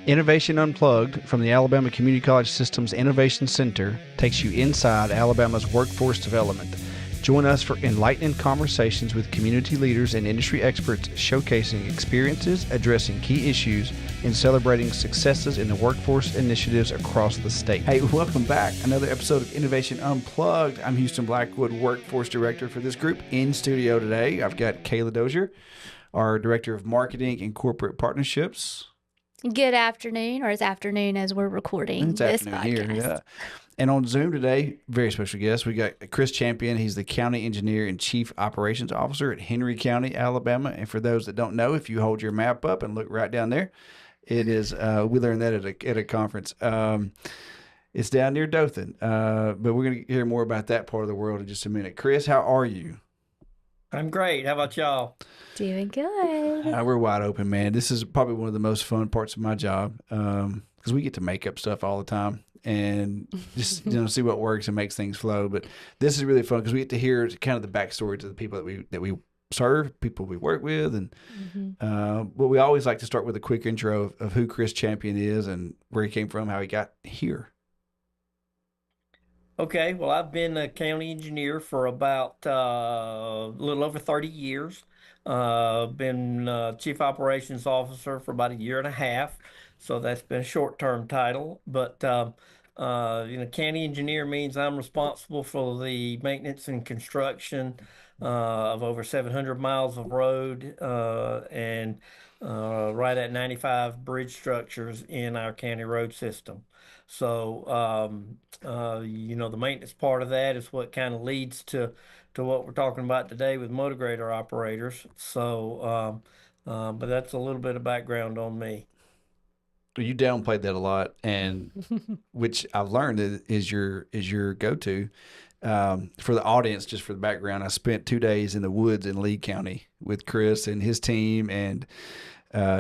Innovation Unplugged from the Alabama Community College System's Innovation Center takes you inside Alabama's workforce development. Join us for enlightening conversations with community leaders and industry experts showcasing experiences, addressing key issues, and celebrating successes in the workforce initiatives across the state. Hey, welcome back. Another episode of Innovation Unplugged. I'm Houston Blackwood, Workforce Director for this group. In studio today, I've got Kailah Dozier, our Director of Marketing and Corporate Partnerships. Good afternoon, or it's afternoon as we're recording this podcast. Here, yeah. And on Zoom today, very special guest, we got Chris Champion. He's the County Engineer and Chief Operations Officer at Henry County, Alabama. And for those that don't know, if you hold your map up and look right down there, it is, we learned that at a conference. It's down near Dothan, but we're going to hear more about that part of the world in just a minute. Chris, how are you? I'm great. How about y'all? Doing good. We're wide open, man. This is probably one of the most fun parts of my job because we get to make up stuff all the time and just see what works and makes things flow. But this is really fun because we get to hear kind of the backstory to the people that we serve, people we work with, and but we always like to start with a quick intro of who Chris Champion is and where he came from, how he got here. Okay, well, I've been a county engineer for about a little over 30 years. Been chief operations officer for about a year and a half, so that's been a short-term title. But county engineer means I'm responsible for the maintenance and construction of over 700 miles of road and right at 95 bridge structures in our county road system. So, the maintenance part of that is what kind of leads to what we're talking about today with motor grader operators. So, but that's a little bit of background on me. You downplayed that a lot, and which I've learned is your go-to. For the audience, just for the background, I spent 2 days in the woods in Lee County with Chris and his team, and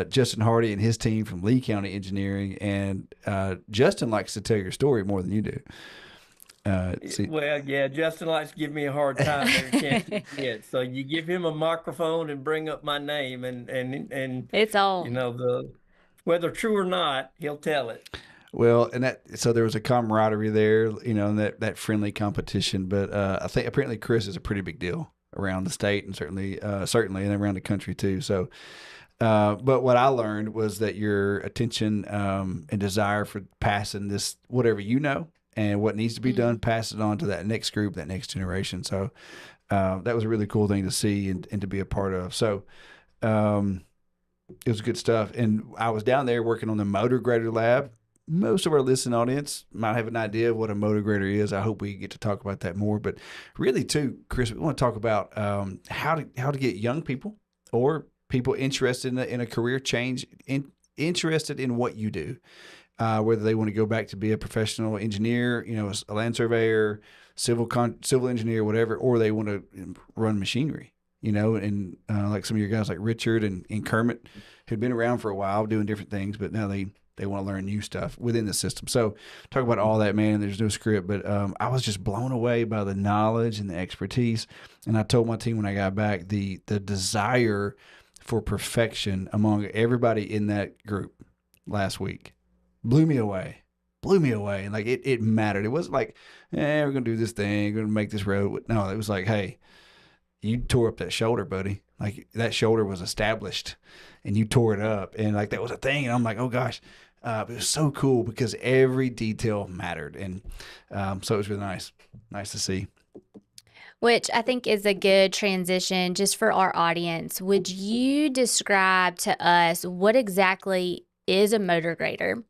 Justin Hardy and his team from Lee County Engineering, and Justin likes to tell your story more than you do. Well, yeah, Justin likes to give me a hard time every chance he gets. So you give him a microphone and bring up my name, and it's all whether true or not, he'll tell it. Well, and so there was a camaraderie there, and that friendly competition. But I think apparently Chris is a pretty big deal around the state and certainly and around the country too. So. But what I learned was that your attention and desire for passing this, whatever you know, and what needs to be done, pass it on to that next group, that next generation. So that was a really cool thing to see and to be a part of. So it was good stuff. And I was down there working on the motor grader lab. Most of our listening audience might have an idea of what a motor grader is. I hope we get to talk about that more. But really, too, Chris, we want to talk about how to get young people or people interested in a career change, interested in what you do, whether they want to go back to be a professional engineer, a land surveyor, civil engineer, whatever, or they want to run machinery, and like some of your guys like Richard and Kermit who'd been around for a while doing different things, but now they want to learn new stuff within the system. So talk about all that, man. There's no script, but I was just blown away by the knowledge and the expertise. And I told my team when I got back, the desire for perfection among everybody in that group last week blew me away. And like it mattered. It wasn't like, we're going to do this thing, we're going to make this road. No, it was like, hey, you tore up that shoulder, buddy. Like that shoulder was established and you tore it up. And like, that was a thing. And I'm like, oh gosh, it was so cool because every detail mattered. And so it was really nice to see. Which I think is a good transition just for our audience. Would you describe to us what exactly is a motor grader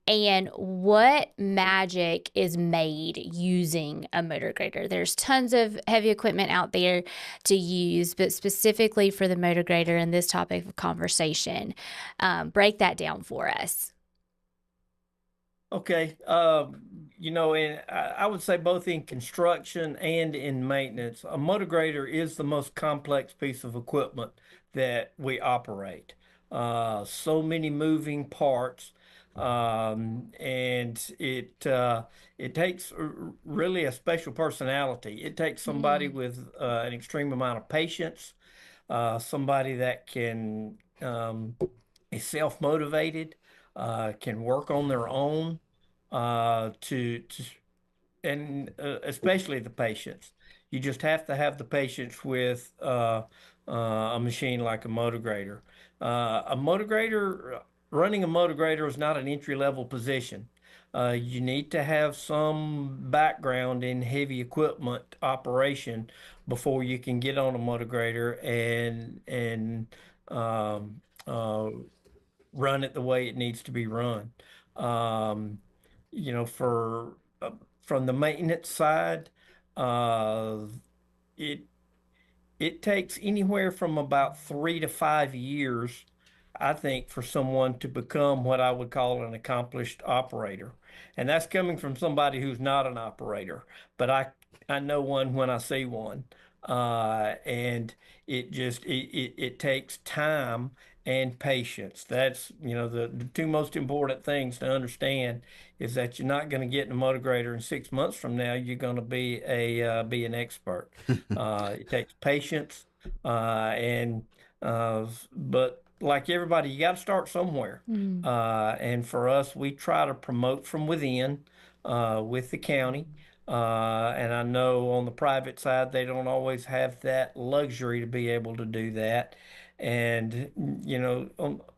and what magic is made using a motor grader? There's tons of heavy equipment out there to use, but specifically for the motor grader and this topic of conversation, break that down for us. Okay. I would say both in construction and in maintenance, a motor grader is the most complex piece of equipment that we operate. So many moving parts, and it takes really a special personality. It takes somebody with an extreme amount of patience, somebody that can is self-motivated, can work on their own to and especially the patience. You just have to have the patience with a machine like a motor grader. A motor grader, running a motor grader is not an entry level position. You need to have some background in heavy equipment operation before you can get on a motor grader and um, uh, run it the way it needs to be run. Um, you know, from the maintenance side, uh, it it takes anywhere from about 3 to 5 years, I think, for someone to become what I would call an accomplished operator. And that's coming from somebody who's not an operator, but I know one when I see one. And it takes time and patience. That's, the two most important things to understand is that you're not going to get in a motor grader and 6 months from now you're going to be an expert. It takes patience, and but like everybody, you got to start somewhere. Mm. And for us, we try to promote from within with the county. And I know on the private side, they don't always have that luxury to be able to do that. And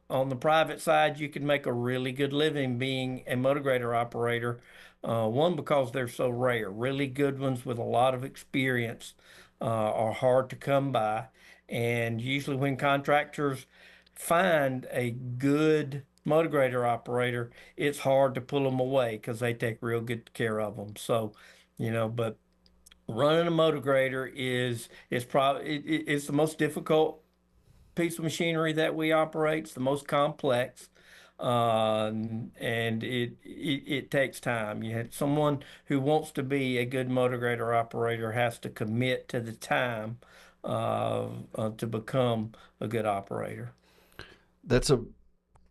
on the private side, you can make a really good living being a motor grader operator. One, because they're so rare. Really good ones with a lot of experience are hard to come by. And usually, when contractors find a good motor grader operator, it's hard to pull them away because they take real good care of them. So, but running a motor grader is probably it's the most difficult piece of machinery that we operate. It's the most complex, and it takes time. You had someone who wants to be a good motor grader operator has to commit to the time to become a good operator. That's a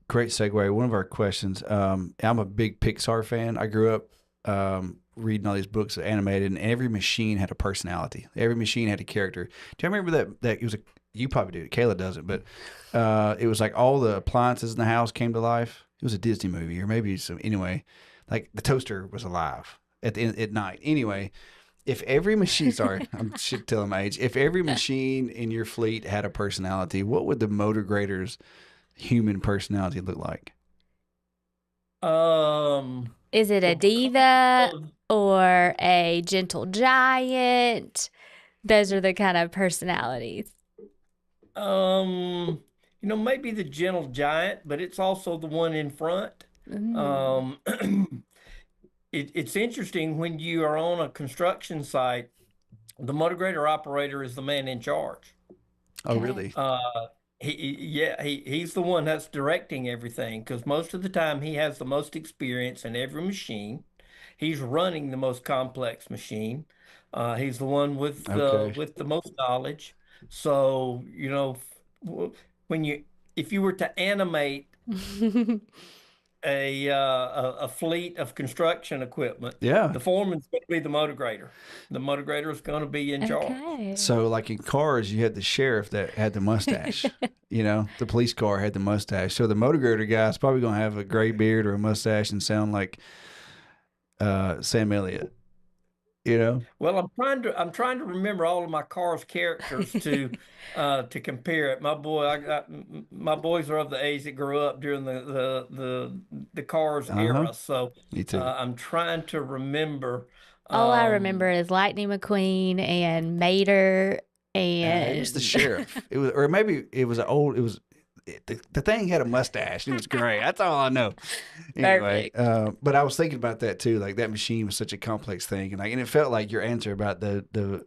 great segue. One of our questions. I'm a big Pixar fan. I grew up reading all these books animated, and every machine had a personality. Every machine had a character. Do you remember that it was a you probably do. Kayla doesn't, but it was like all the appliances in the house came to life. It was a Disney movie, or maybe some. Anyway, like the toaster was alive at night. Anyway, if every machine, sorry, I'm shit telling my age. If every machine in your fleet had a personality, what would the motor grader's human personality look like? Um, Is it a well, diva or a gentle giant? Those are the kind of personalities. maybe the gentle giant, but it's also the one in front. Mm. Um, it's interesting when you are on a construction site, the motor grader operator is the man in charge. Oh, Okay. really? He's the one that's directing everything because most of the time he has the most experience in every machine. He's running the most complex machine. He's the one Okay. with the most knowledge. So, when you if you were to animate a fleet of construction equipment, Yeah. the foreman's going to be the motor grader. The motor grader is going to be in charge. Okay. So, like in cars, you had the sheriff that had the mustache. You know, the police car had the mustache. So the motor grader guy's probably going to have a gray beard or a mustache and sound like Sam Elliott. You know? Well, I'm trying to remember all of my car's characters to compare it. My boys are of the age that grew up during the Cars Uh huh. era, so Me too. I'm trying to remember. All I remember Um, is Lightning McQueen and Mater It was the and sheriff. It was, or maybe it was an old. It was the thing had a mustache. It was great. That's all I know. Anyway, perfect. but I was thinking about that too. Like that machine was such a complex thing, and it felt like your answer about the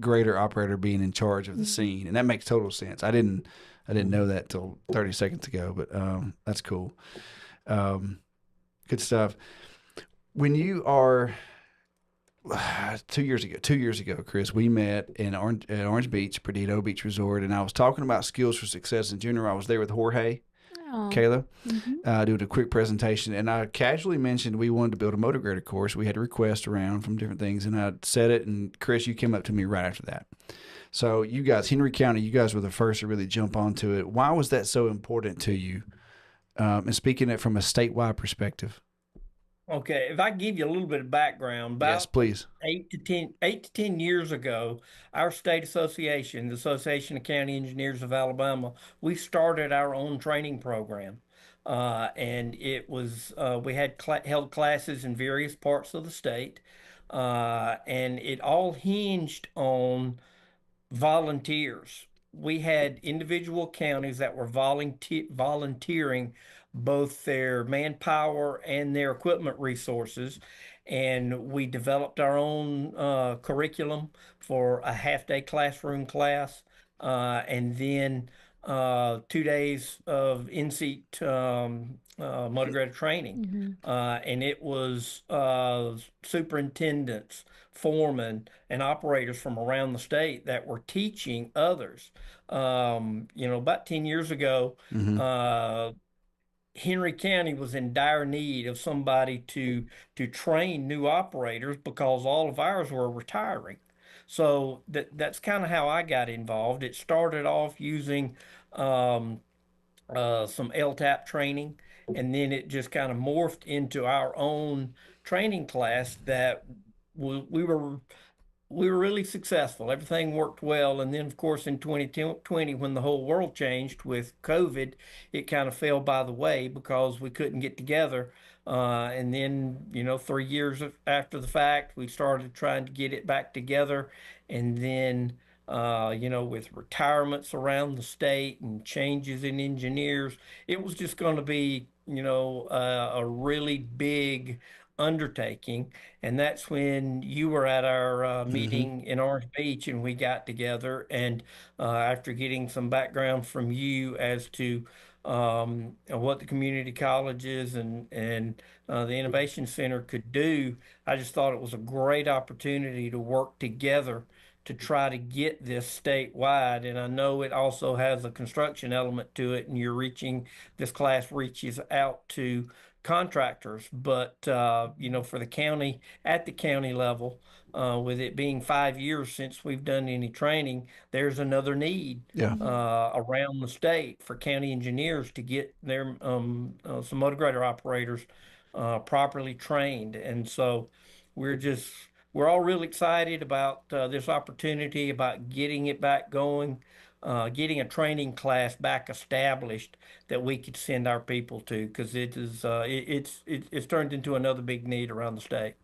grader operator being in charge of the Mhm. scene, and that makes total sense. I didn't know that till 30 seconds ago, but that's cool. Um, good stuff. When you are 2 years ago, Chris, we met in at Orange Beach, Perdido Beach Resort, and I was talking about skills for success in general. I was there with Jorge, Oh. Kayla, Hmm. doing a quick presentation, and I casually mentioned we wanted to build a motor grader course. We had requests around from different things, and I said it, and Chris, you came up to me right after that. So you guys, Henry County, you guys were the first to really jump onto it. Why was that so important to you? and speaking it from a statewide perspective. Okay, if I give you a little bit of background, Yes, about please. 8 to 10 years ago, our state association, the Association of County Engineers of Alabama, we started our own training program. And it was we had held classes in various parts of the state, and it all hinged on volunteers. We had individual counties that were volunteering both their manpower and their equipment resources. And we developed our own curriculum for a half-day classroom class, and then 2 days of in-seat motor grader training. Mhm. And it was superintendents, foremen, and operators from around the state that were teaching others. About 10 years ago, Hmm. uh, Henry County was in dire need of somebody to train new operators because all of ours were retiring. So that's kind of how I got involved. It started off using um, some LTAP training, and then it just kind of morphed into our own training class that we were really successful. Everything worked well. And then, of course, in 2020, when the whole world changed with COVID, it kind of fell by the way because we couldn't get together. And then, 3 years after the fact, we started trying to get it back together. And then, with retirements around the state and changes in engineers, it was just going to be, a really big undertaking. And that's when you were at our Hmm. meeting in Orange Beach, and we got together. And after getting some background from you as to what the community colleges and the Innovation Center could do, I just thought it was a great opportunity to work together to try to get this statewide. And I know it also has a construction element to it, and this class reaches out to contractors, but for the county, at the county level, with it being 5 years since we've done any training, there's another need Yeah. Mhm. around the state for county engineers to get their some motor grader operators properly trained. And so we're just we're all real excited about this opportunity, about getting it back going, getting a training class back established that we could send our people to, because it's turned into another big need around the state.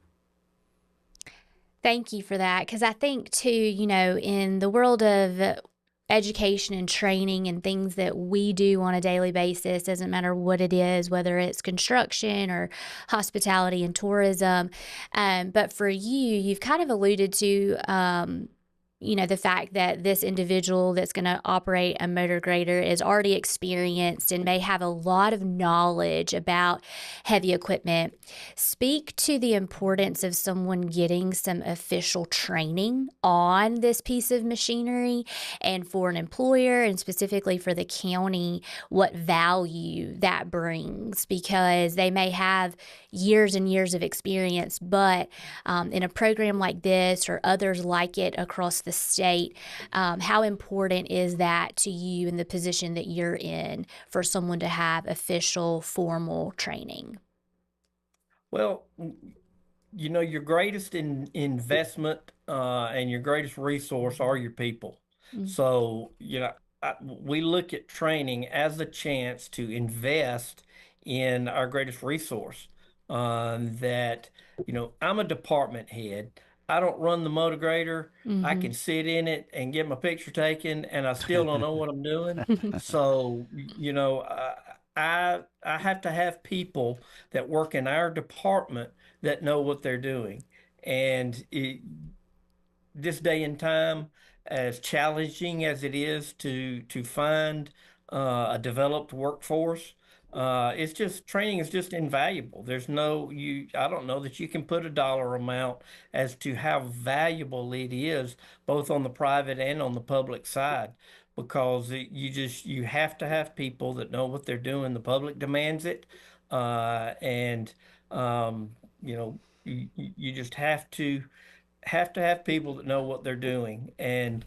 Thank you for that. Because I think, too, in the world of education and training and things that we do on a daily basis, doesn't matter what it is, whether it's construction or hospitality and tourism. But for you, you've kind of alluded to, the fact that this individual that's going to operate a motor grader is already experienced and may have a lot of knowledge about heavy equipment. Speak to the importance of someone getting some official training on this piece of machinery, and for an employer and specifically for the county, what value that brings, because they may have years and years of experience, but in a program like this or others like it across the state, how important is that to you in the position that you're in for someone to have official formal training? Well, your greatest investment and your greatest resource are your people. Mm. So, we look at training as a chance to invest in our greatest resource. That, I'm a department head. I don't run the motor grader. I Mm-hmm. can sit in it and get my picture taken, and I still don't know what I'm doing. So, I have to have people that work in our department that know what they're doing. And this day and time, as challenging as it is to find a developed workforce, it's just training is just invaluable. There's no you I don't know that you can put a dollar amount as to how valuable it is, both on the private and on the public side, because you have to have people that know what they're doing. The public demands it, and you just have people that know what they're doing. And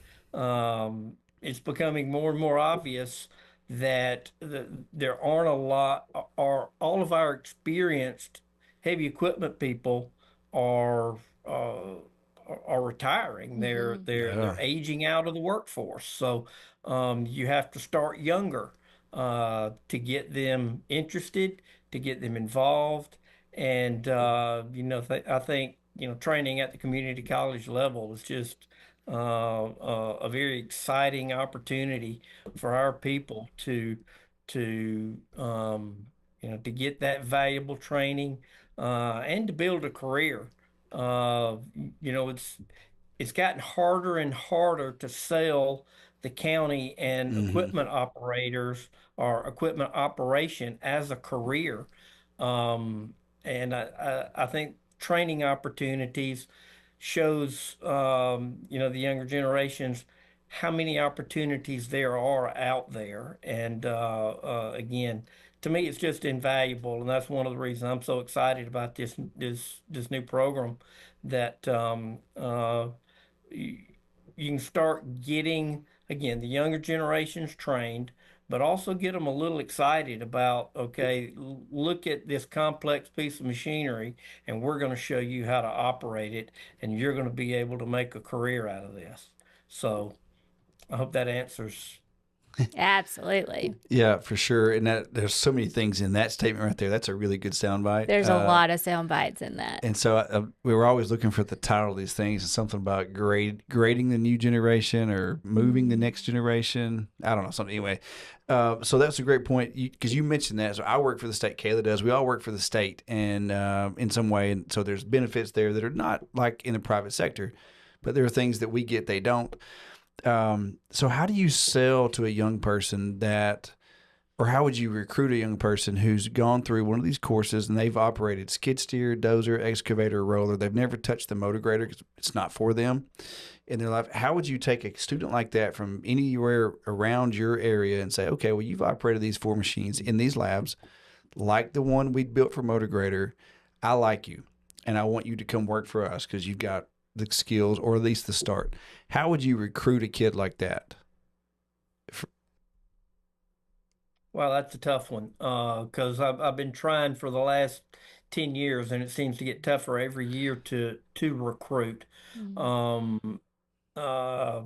it's becoming more and more obvious there aren't a lot, or all of our experienced heavy equipment people are uh, are retiring. Hmm. They're Yeah. aging out of the workforce. So you have to start younger to get them interested, to get them involved, and I think training at the community college level is just a very exciting opportunity for our people to get that valuable training and to build a career. Uh, it's gotten harder and harder to sell the county and Hmm. equipment operators or equipment operation as a career. Um, and I think training opportunities shows the younger generations how many opportunities there are out there. And again, to me, it's just invaluable, and that's one of the reasons I'm so excited about this new program that you, you can start getting again the younger generations trained, but also get them a little excited about, okay, look at this complex piece of machinery, and we're going to show you how to operate it, and you're going to be able to make a career out of this. So I hope that answers. Absolutely. Yeah, for sure. And that there's so many things in that statement right there. That's a really good soundbite. There's a lot of sound bites in that. And so we were always looking for the title of these things and something about grading the new generation or moving the next generation. I don't know, something anyway. So that's a great point because you mentioned that. So I work for the state. Kailah does. We all work for the state, and in some way, and so there's benefits there that are not like in the private sector, but there are things that we get they don't. So how do you sell to a young person that? Or how would you recruit a young person who's gone through one of these courses and they've operated skid steer, dozer, excavator, roller? They've never touched the motor grader because it's not for them in their life. How would you take a student like that from anywhere around your area and say, okay, well, you've operated these four machines in these labs, like the one we built for motor grader. I like you, and I want you to come work for us because you've got the skills or at least the start. How would you recruit a kid like that? Well, that's a tough one because I've been trying for the last 10 years, and it seems to get tougher every year to recruit. Mm. Um, uh,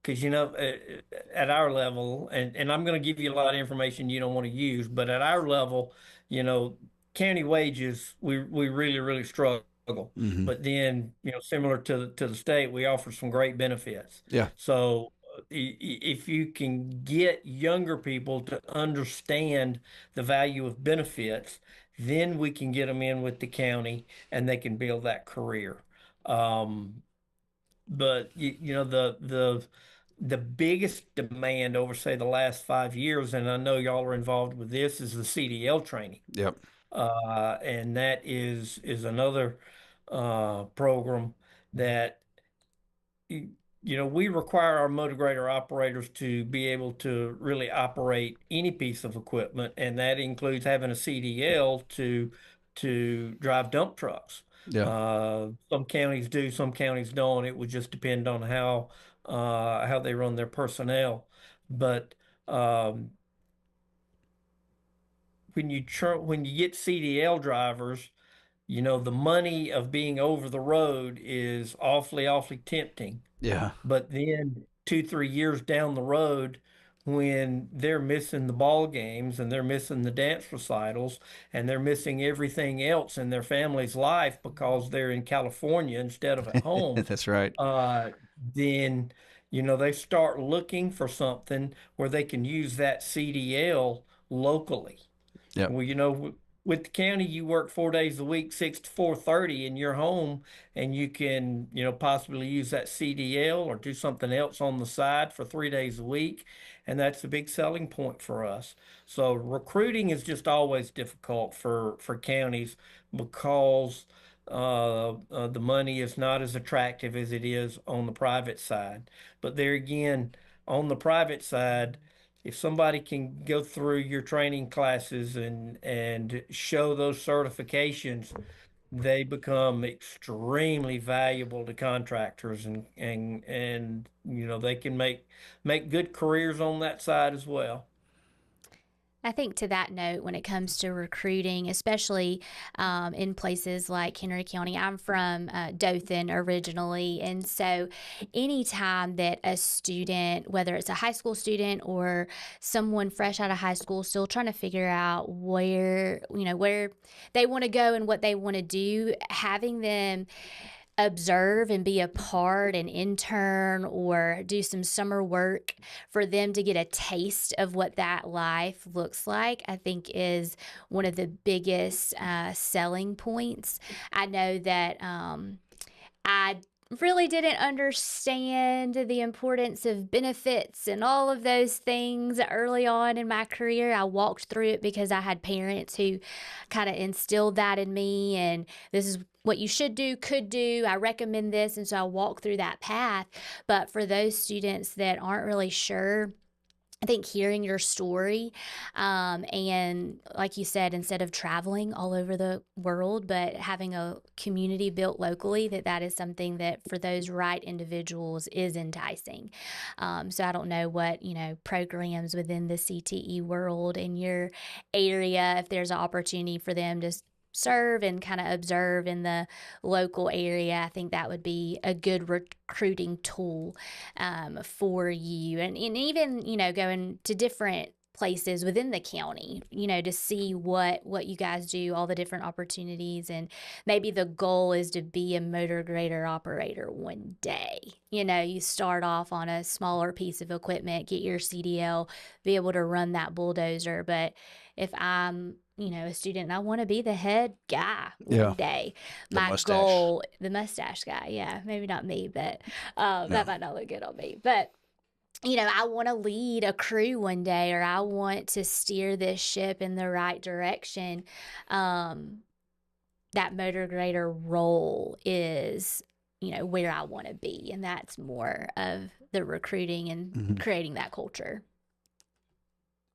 because at our level, and I'm going to give you a lot of information you don't want to use, but at our level, you know, county wages, we really struggle. Mm-hmm. But then, similar to the state, we offer some great benefits. Yeah. So if you can get younger people to understand the value of benefits, then we can get them in with the county and they can build that career. Um, but the biggest demand over, say, the last 5 years, and I know y'all are involved with this, is the CDL training. Yep. And that is another program that we require our motor grader operators to be able to really operate any piece of equipment, and that includes having a CDL to drive dump trucks. Yeah. Some counties do, some counties don't. It would just depend on how they run their personnel. But um, when you get CDL drivers, the money of being over the road is awfully tempting. Yeah. But then 2, 3 years down the road, when they're missing the ball games and they're missing the dance recitals and they're missing everything else in their family's life because they're in California instead of at home, That's right. uh, then they start looking for something where they can use that CDL locally. Yep. Well, with the county, you work 4 days a week, 6 to 4:30 in your home, and you can, possibly use that CDL or do something else on the side for 3 days a week. And that's a big selling point for us. So recruiting is just always difficult for counties because the money is not as attractive as it is on the private side. But there again, on the private side, if somebody can go through your training classes and show those certifications, they become extremely valuable to contractors, and they can make good careers on that side as well. I think to that note, when it comes to recruiting, especially in places like Henry County, I'm from Dothan originally. And so anytime that a student, whether it's a high school student or someone fresh out of high school, still trying to figure out where they want to go and what they want to do, having them observe and be a part and intern or do some summer work for them to get a taste of what that life looks like, I think is one of the biggest selling points. I know that I really didn't understand the importance of benefits and all of those things early on in my career. I walked through it because I had parents who kind of instilled that in me, and this is what you should do, could do. I recommend this. And so I walked through that path. But for those students that aren't really sure, I think hearing your story, and like you said, instead of traveling all over the world, but having a community built locally, that is something that for those right individuals is enticing. So I don't know what programs within the CTE world in your area, if there's an opportunity for them to serve and kind of observe in the local area. I think that would be a good recruiting tool for you, and even going to different places within the county, to see what you guys do, all the different opportunities. And maybe the goal is to be a motor grader operator one day. You start off on a smaller piece of equipment, get your CDL, be able to run that bulldozer. But if I'm a student and I want to be the head guy one Yeah, day, the my mustache. goal, the mustache guy, yeah, maybe not me, but that No. might not look good on me. But I want to lead a crew one day, or I want to steer this ship in the right direction. Um, that motor grader role is, where I want to be. And that's more of the recruiting and Mhm. creating that culture.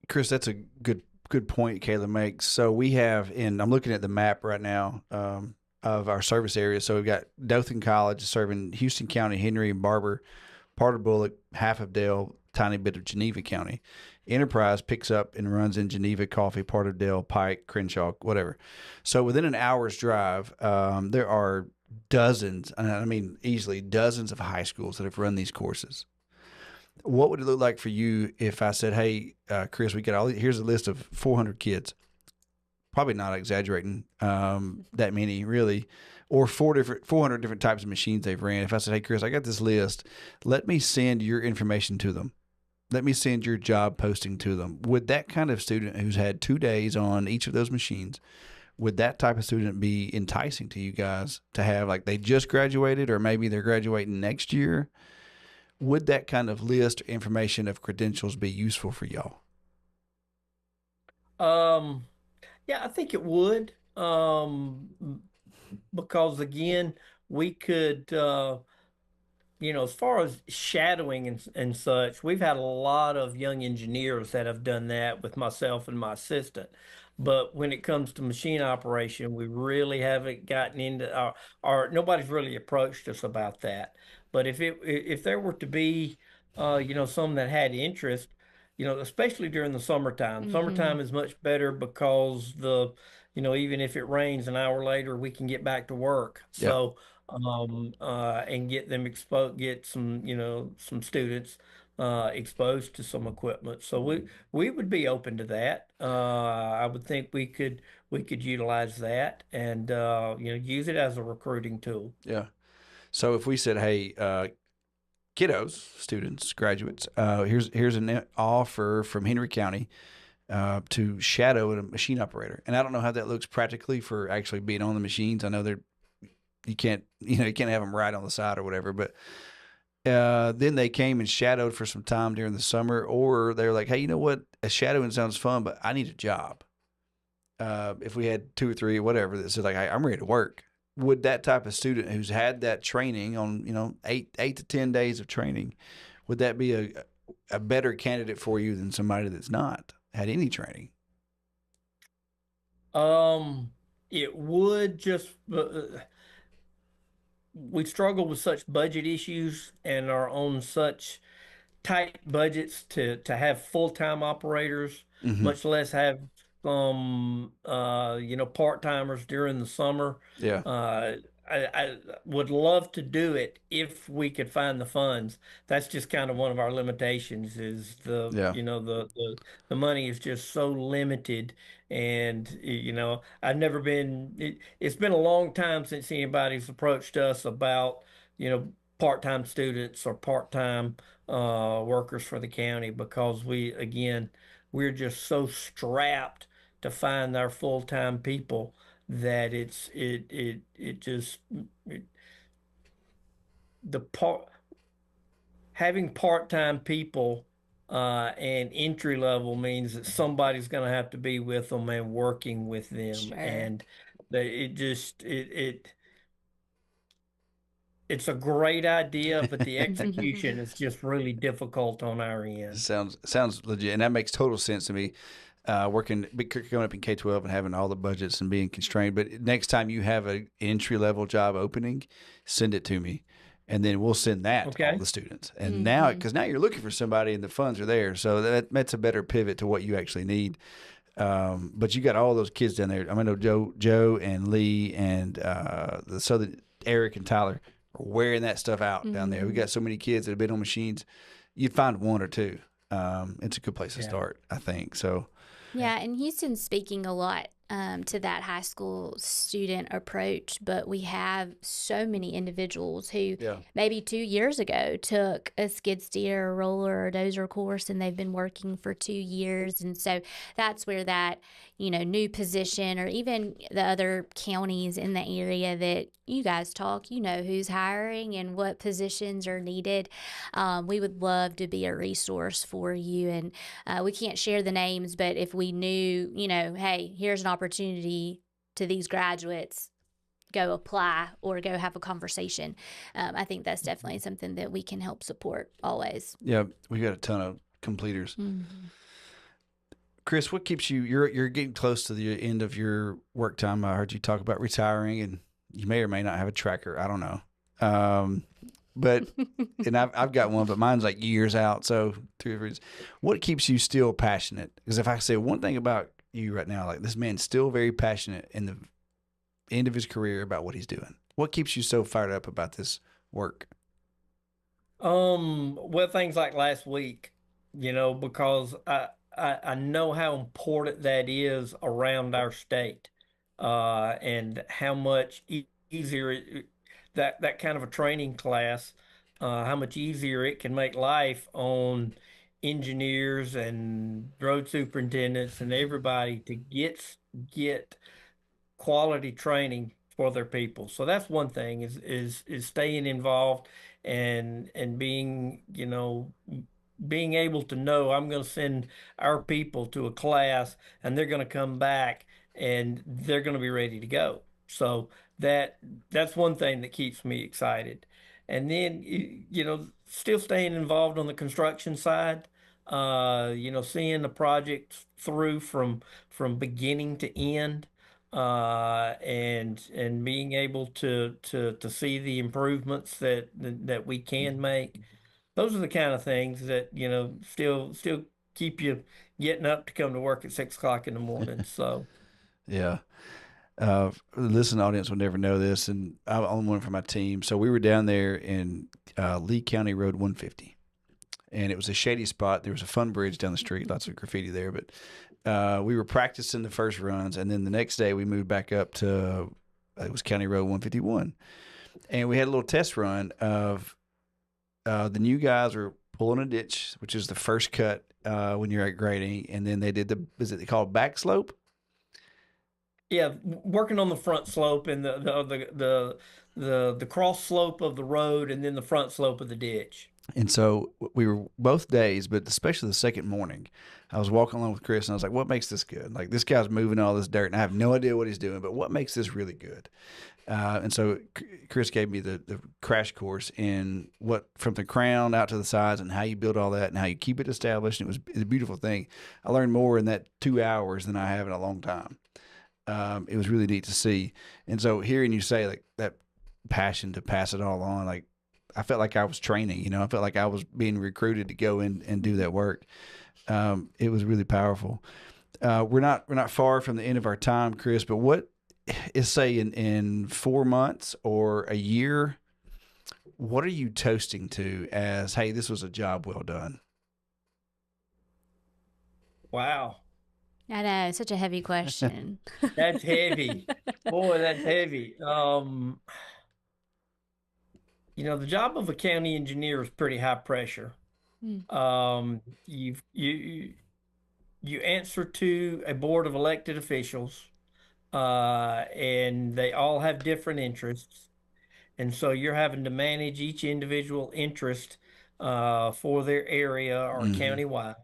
Chris, that's a good point Kayla makes. So we have I'm looking at the map right now of our service area. So we've got Dothan College serving Houston County, Henry and Barber, part of Bullock, half of Dale, tiny bit of Geneva County. Enterprise picks up and runs in Geneva, Coffee, part of Dale, Pike, Crenshaw, whatever. So within an hour's drive, there are dozens, and I mean easily dozens of high schools that have run these courses. What would it look like for you if I said, "Hey, Chris, we got here's a list of 400 kids." Probably not exaggerating, that many really, or 400 different types of machines they've ran. If I said, "Hey, Chris, I got this list. Let me send your information to them. Let me send your job posting to them." Would that kind of student who's had 2 days on each of those machines, would that type of student be enticing to you guys to have? Like they just graduated, or maybe they're graduating next year. Would that kind of list or information of credentials be useful for y'all? Um, yeah, I think it would. Because again, we could, as far as shadowing and such, we've had a lot of young engineers that have done that with myself and my assistant. But when it comes to machine operation, we really haven't gotten into our nobody's really approached us about that. But if there were to be, some that had interest, especially during the summertime, Mm-hmm. summertime is much better because even if it rains an hour later, we can get back to work. Yeah, So and get them exposed, get some students exposed to some equipment. So we would be open to that. I would think we could utilize that and use it as a recruiting tool. yeah. So if we said, "Hey, kiddos, students, graduates, here's an offer from Henry County to shadow a machine operator," and I don't know how that looks practically for actually being on the machines. I know they're you can't have them right on the side or whatever, but then they came and shadowed for some time during the summer, or they're like, "Hey, you know what? A shadowing sounds fun, but I need a job." If we had two or three, whatever, that said like, "Hey, I'm ready to work." Would that type of student who's had that training on, 8 to 10 days of training, would that be a better candidate for you than somebody that's not had any training? Um, it would just we struggle with such budget issues and are on such tight budgets to have full-time operators, Hmm. much less have some part-timers during the summer. Yeah. Uh, I would love to do it if we could find the funds. That's just kind of one of our limitations is Yeah. the money is just so limited. And I've never been it's been a long time since anybody's approached us about, part-time students or part-time workers for the county because we're just so strapped to find our full-time people that it just it, the part having part-time people and entry level means that somebody's going to have to be with them and working with them, Sure. and it just it's a great idea, but the execution is just really difficult on our end. Sounds legit, and that makes total sense to me. Coming up in K-12 and having all the budgets and being constrained. But next time you have an entry level job opening, send it to me, and then we'll send that to all Okay. the students. And now, Hmm. because now you're looking for somebody and the funds are there, so that's a better pivot to what you actually need. But you got all those kids down there. I know Joe and Lee and the Southern Eric and Tyler are wearing that stuff out down there. We Hmm. got so many kids that have been on machines. You'd find one or two. It's a good place to Yeah. start, I think. So Yeah, and Houston's speaking a lot to that high school student approach, but we have so many individuals who yeah, maybe 2 years ago took a skid steer, or roller, or dozer course, and they've been working for 2 years. And so that's where that, new position, or even the other counties in the area that you guys talk, who's hiring and what positions are needed. We would love to be a resource for you. And we can't share the names, but if we knew, hey, here's an opportunity to these graduates, go apply or go have a conversation. I think that's definitely something that we can help support always. yeah, we got a ton of completers. Mm-hmm. Chris, what keeps you? You're getting close to the end of your work time. I heard you talk about retiring, and you may or may not have a tracker. I don't know. But and I've got one, but mine's like years out. So 2 years. What keeps you still passionate? Because if I say one thing about you right now, like this man's still very passionate in the end of his career about what he's doing. What keeps you so fired up about this work? Well, things like last week, because I know how important that is around our state, and how much easier that kind of a training class, how much easier it can make life on engineers and road superintendents and everybody to get quality training for their people. So that's one thing is staying involved and being, being able to know I'm going to send our people to a class and they're going to come back and they're going to be ready to go. So that that's one thing that keeps me excited. And then still staying involved on the construction side, seeing the project through from beginning to end, and being able to see the improvements that we can make. Those are the kind of things that still keep you getting up to come to work at 6 o'clock in the morning. So Yeah. The listening audience will never know this, and I'm on one for my team. So we were down there in Lee County Road 150, and it was a shady spot. There was a fun bridge down the street, lots of graffiti there. But we were practicing the first runs, and then the next day we moved back up to it was County Road 151, and we had a little test run of the new guys were pulling a ditch, which is the first cut when you're at grading, and then they did is it called back slope? yeah, working on the front slope and the cross slope of the road and then the front slope of the ditch. And so we were both days, but especially the second morning, I was walking along with Chris and I was like, what makes this good? Like this guy's moving all this dirt and I have no idea what he's doing, but what makes this really good? And so Chris gave me the crash course in what from the crown out to the sides and how you build all that and how you keep it established. And it's a beautiful thing. I learned more in that 2 hours than I have in a long time. It was really neat to see. And so hearing you say like that passion to pass it all on, like I felt like I was training. I felt like I was being recruited to go in and do that work. It was really powerful. We're not far from the end of our time, Chris. But what is, say, in 4 months or a year? What are you toasting to as, hey, this was a job well done? Wow, I know, such a heavy question. that's heavy. Boy, that's heavy. The job of a county engineer is pretty high pressure. Mm. You answer to a board of elected officials, and they all have different interests, and so you're having to manage each individual interest for their area or Hmm. countywide.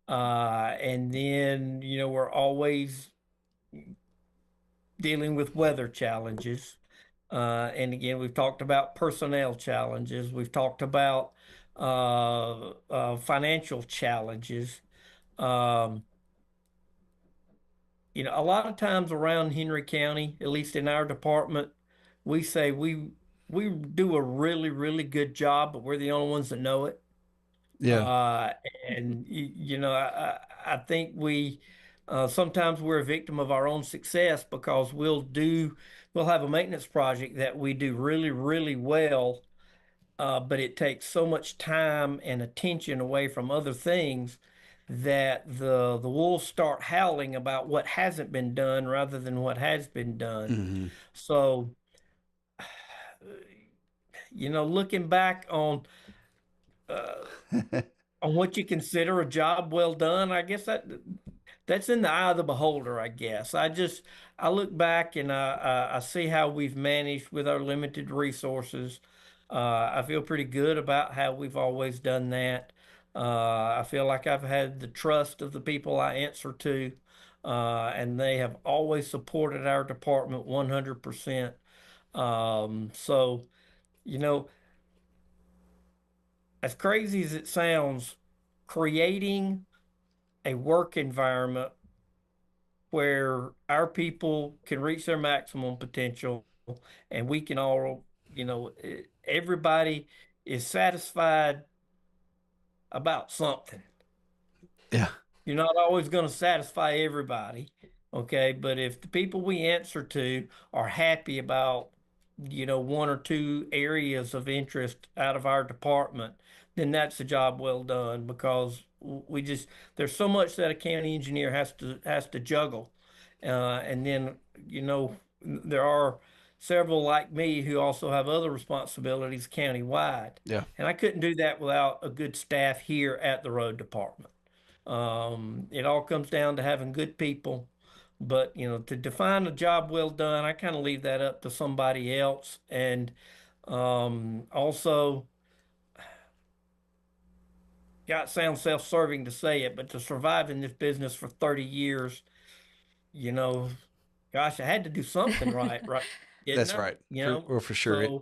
And then, we're always dealing with weather challenges. And again, we've talked about personnel challenges. We've talked about financial challenges. Um, a lot of times around Henry County, at least in our department, we say we do a really, really good job, but we're the only ones that know it. Yeah. Uh, and I think we sometimes we're a victim of our own success because we'll have a maintenance project that we do really, really well, but it takes so much time and attention away from other things that the wolves start howling about what hasn't been done rather than what has been done. Hmm. So, looking back uh, on what you consider a job well done, I guess that's in the eye of the beholder, I guess. I look back and I see how we've managed with our limited resources. I feel pretty good about how we've always done that. I feel like I've had the trust of the people I answer to, and they have always supported our department 100%. So, you know, as crazy as it sounds, creating a work environment where our people can reach their maximum potential and we can all, everybody is satisfied about something. Yeah. You're not always going to satisfy everybody, okay? But if the people we answer to are happy about, one or two areas of interest out of our department, then that's a job well done because there's so much that a county engineer has to juggle. And then, there are several like me who also have other responsibilities countywide. Yeah. And I couldn't do that without a good staff here at the road department. It all comes down to having good people. But, to define a job well done, I kind of leave that up to somebody else. And also, yeah, it sounds self-serving to say it, but to survive in this business for 30 years, you know, gosh, I had to do something right, didn't That's I? right. For sure.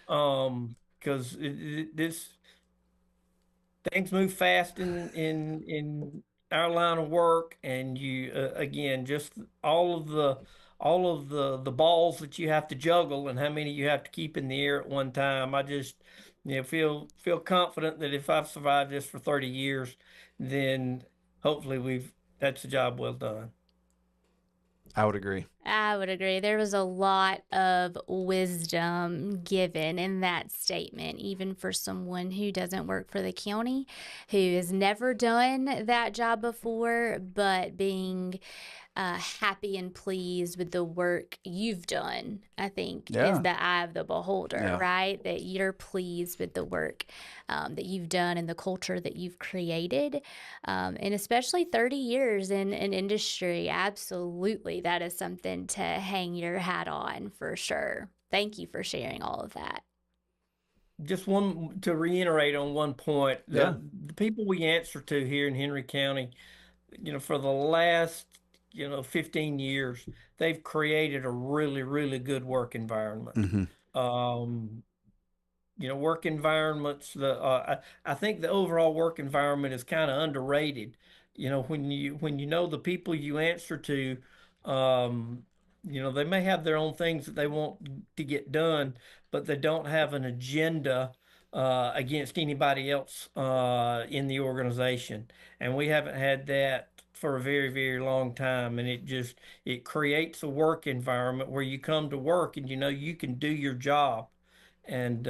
So, because this things move fast in our line of work, and you again just all of the balls that you have to juggle and how many you have to keep in the air at one time. I just feel confident that if I've survived this for 30 years, then hopefully we've that's a job well done. I would agree. I would agree. There was a lot of wisdom given in that statement, even for someone who doesn't work for the county, who has never done that job before, but being happy and pleased with the work you've done, I think, is Yeah. the eye of the beholder, Yeah. right? That you're pleased with the work that you've done and the culture that you've created. And especially 30 years in an industry, absolutely, that is something to hang your hat on for sure. Thank you for sharing all of that. Just one to reiterate on one point, Yeah. the people we answer to here in Henry County, for the last, 15 years, they've created a really, really good work environment. Hmm. Um, work environments, I think the overall work environment is kind of underrated. When you know the people you answer to, um, they may have their own things that they want to get done, but they don't have an agenda against anybody else in the organization. And we haven't had that for a very, very long time. And it creates a work environment where you come to work and you know you can do your job. And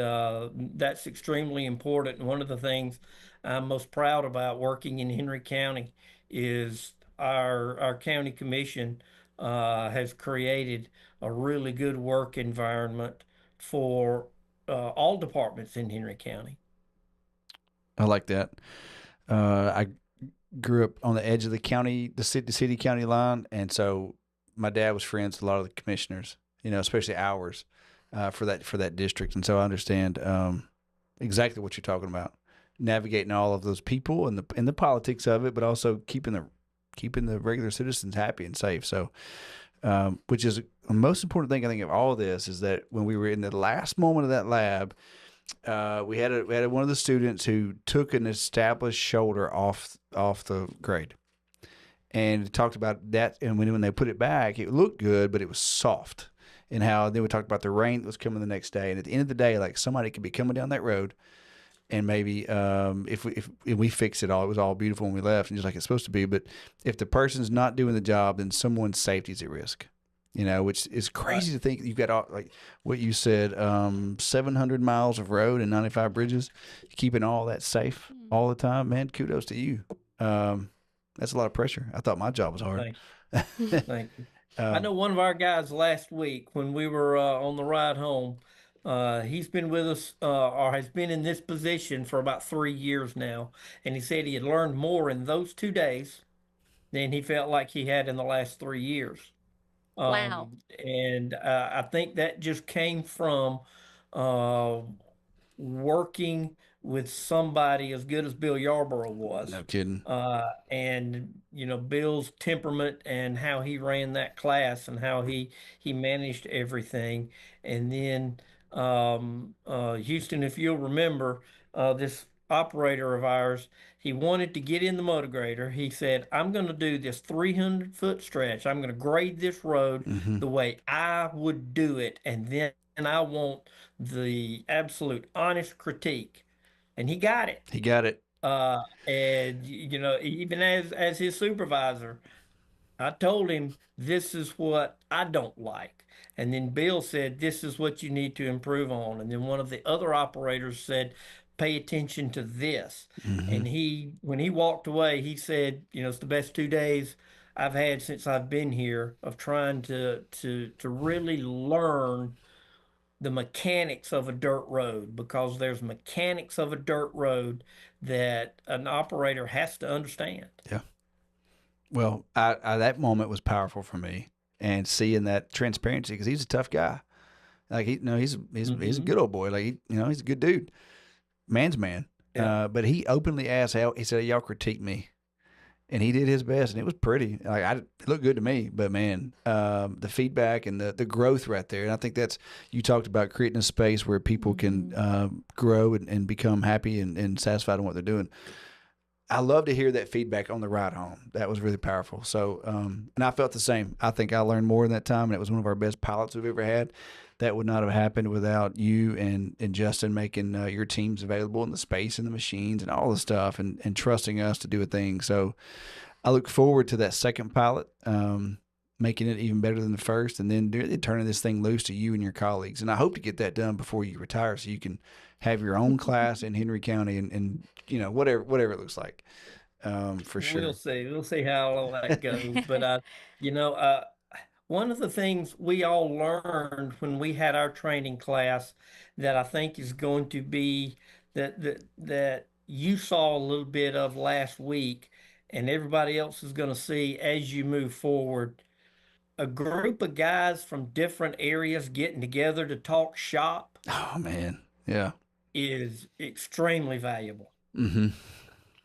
that's extremely important. And one of the things I'm most proud about working in Henry County is our county commission has created a really good work environment for all departments in Henry County. I like that. I grew up on the edge of the county, the city county line, and so my dad was friends with a lot of the commissioners, especially ours, for that district, and so I understand exactly what you're talking about, navigating all of those people and the politics of it, but also keeping the regular citizens happy and safe. So, which is the most important thing I think of all of this is that when we were in the last moment of that lab, we had one of the students who took an established shoulder off the grade and talked about that. And when they put it back, it looked good, but it was soft. And how then we talked about the rain that was coming the next day. And at the end of the day, like somebody could be coming down that road, and maybe if we fixed it all, it was all beautiful when we left, and just like it's supposed to be. But if the person's not doing the job, then someone's safety is at risk. Which is Right. crazy to think you've got all, like what you said, 700 miles of road and 95 bridges, keeping all that safe all the time. Man, kudos to you. Um, that's a lot of pressure. I thought my job was hard. Thank Thank you. I um, know one of our guys last week when we were on the ride home, he's been with us or has been in this position for about 3 years now. And he said he had learned more in those 2 days than he felt like he had in the last 3 years. Wow. And I think that just came from uh, working with somebody as good as Bill Yarborough was. no kidding. And Bill's temperament and how he ran that class and how he managed everything. And then Houston, if you'll remember, this operator of ours, he wanted to get in the motor grader. He said, I'm going to do this 300-foot stretch. I'm going to grade this road Hmm. the way I would do it. And then I want the absolute honest critique. And he got it. He got it. And even as his supervisor, I told him this is what I don't like. And then Bill said this is what you need to improve on. And then one of the other operators said pay attention to this. Hmm. And when he walked away, he said, it's the best 2 days I've had since I've been here of trying to really learn the mechanics of a dirt road, because there's mechanics of a dirt road that an operator has to understand. Yeah. Well, that moment was powerful for me, and seeing that transparency because he's a tough guy. Like he's a Hmm. good old boy. Like he's a good dude, man's man. Yeah. But he openly asked how he said, "Y'all critique me," and he did his best, and it was pretty. Like it looked good to me. But man, the feedback and the growth right there, and I think that's you talked about creating a space where people can Mhm. grow and become happy and satisfied in what they're doing. I love to hear that feedback on the ride home. That was really powerful. So, and I felt the same. I think I learned more in that time, and it was one of our best pilots we've ever had. That would not have happened without you and Justin making your teams available and the space and the machines and all the stuff and trusting us to do a thing. So I look forward to that second pilot, making it even better than the first, and then turning this thing loose to you and your colleagues. And I hope to get that done before you retire, so you can have your own class in Henry County and whatever it looks like, for We'll sure. see. We'll see how all that goes. But you know, one of the things we all learned when we had our training class that I think is going to be that you saw a little bit of last week, and everybody else is going to see as you move forward. A group of guys from different areas getting together to talk shop Oh man, yeah. is extremely valuable. Hmm.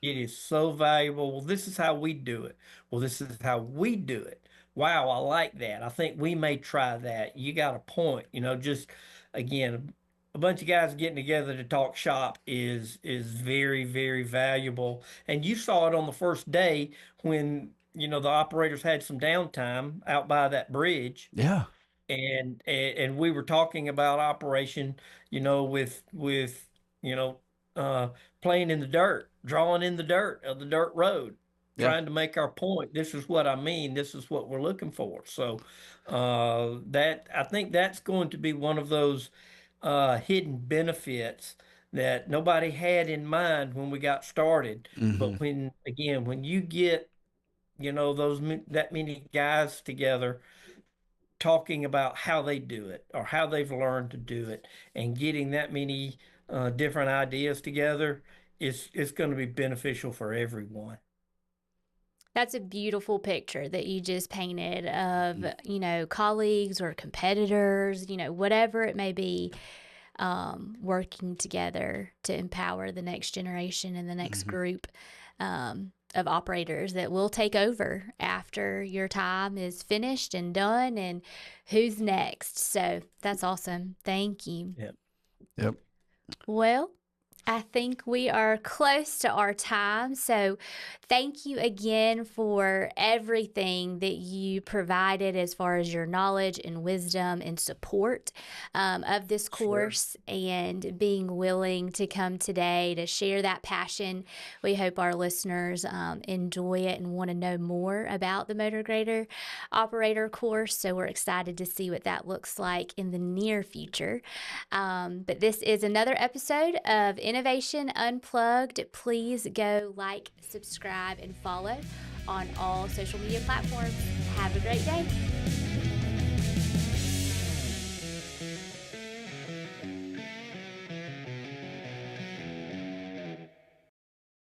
It is so valuable. Well, this is how we do it. Well, this is how we do it. Wow, I like that. I think we may try that. You got a point. Just again, a bunch of guys getting together to talk shop is very, very valuable. And you saw it on the first day when the operators had some downtime out by that bridge, Yeah. and we were talking about operation, with you know playing in the dirt, drawing in the dirt of the dirt road, Yeah. trying to make our point. This is what I mean. This is what we're looking for. So that I think that's going to be one of those hidden benefits that nobody had in mind when we got started. Mm-hmm. But when you get that many guys together talking about how they do it or how they've learned to do it and getting that many different ideas together, it's going to be beneficial for everyone. That's a beautiful picture that you just painted of, colleagues or competitors, whatever it may be, working together to empower the next generation and the next Mm-hmm. group of operators that will take over after your time is finished and done, and who's next. So that's awesome. Thank you. Yeah. Yep. Well, I think we are close to our time. So thank you again for everything that you provided as far as your knowledge and wisdom and support of this course, and being willing to come today to share that passion. We hope our listeners enjoy it and want to know more about the Motor Grader Operator course. So we're excited to see what that looks like in the near future. But this is another episode of Innovation Unplugged. Please go like, subscribe, and follow on all social media platforms. Have a great day.